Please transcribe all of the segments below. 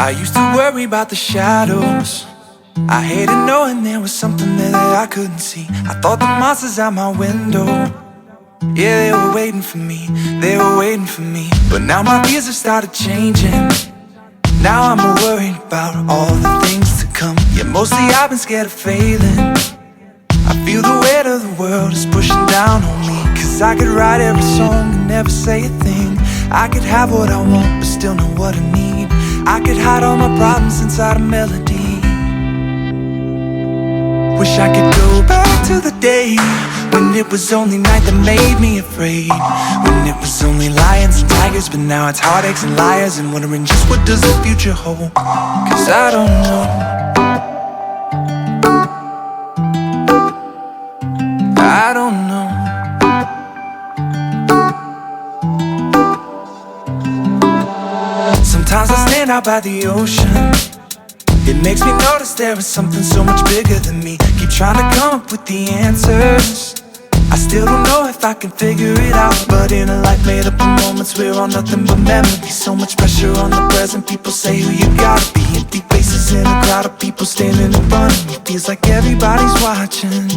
I used to worry about the shadows. I hated knowing there was something there that I couldn't see. I thought the monsters out my window, yeah, they were waiting for me, they were waiting for me. But now my fears have started changing. Now I'm worried about all the things to come. Yeah, mostly I've been scared of failing. I feel the weight of the world is pushing down on me. Cause I could write every song and never say a thing. I could have what I want but still know what I need. I could hide all my problems inside a melody. Wish I could go back to the day when it was only night that made me afraid, when it was only lions and tigers. But now it's heartaches and liars, and wondering just what does the future hold. Cause I don't know, I don't know. Sometimes I stand out by the ocean. It makes me notice there is something so much bigger than me. Keep trying to come up with the answers. I still don't know if I can figure it out. But in a life made up of moments, we're all nothing but memories. So much pressure on the present. People say who you gotta be. Empty faces in a crowd of people standing in front of me. Feels like everybody's watching.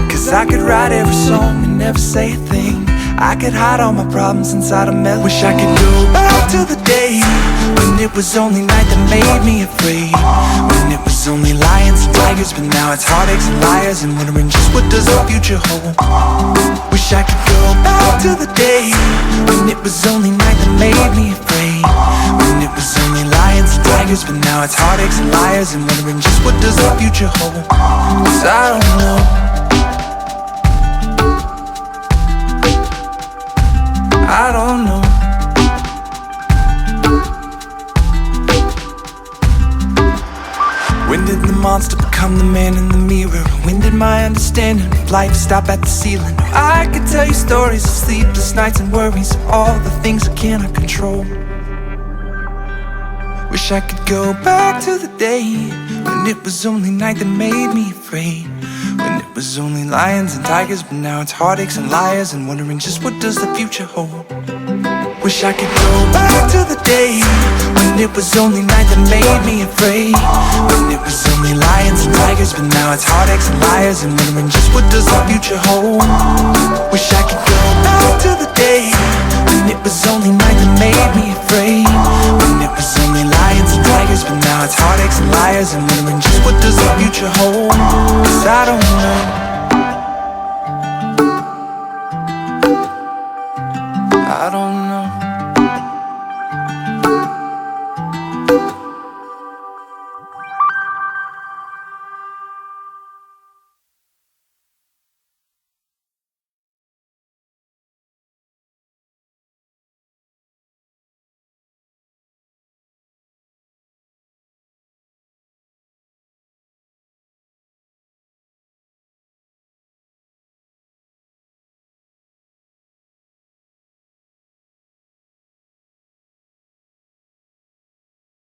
Cause I could write every song and never say a thing. I could hide all my problems inside a melody. Wish I could go back to the day when it was only night that made me afraid, when it was only lions and tigers. But now it's heartaches and liars, and wondering just what does the future hold. Wish I could go back to the day when it was only night that made me afraid, when it was only lions and tigers. But now it's heartaches and liars, and wondering just what does the future hold. Cause I don't know, I don't know. When did the monster become the man in the mirror? When did my understanding of life stop at the ceiling? I could tell you stories of sleepless nights and worries of all the things I cannot control. Wish I could go back to the day when it was only night that made me afraid, when it was only lions and tigers. But now it's heartaches and liars, and wondering just what does the future hold. Wish I could go back to the day when it was only night that made me afraid, when it was only lions and tigers. But now it's heartaches and liars, and wondering just what does the future hold. Wish I could go back to the day when it was only night that made me afraid, when it was only lions and tigers. But now it's heartaches and liars, and wondering just what does the future hold. Cause I don't know, I don't know.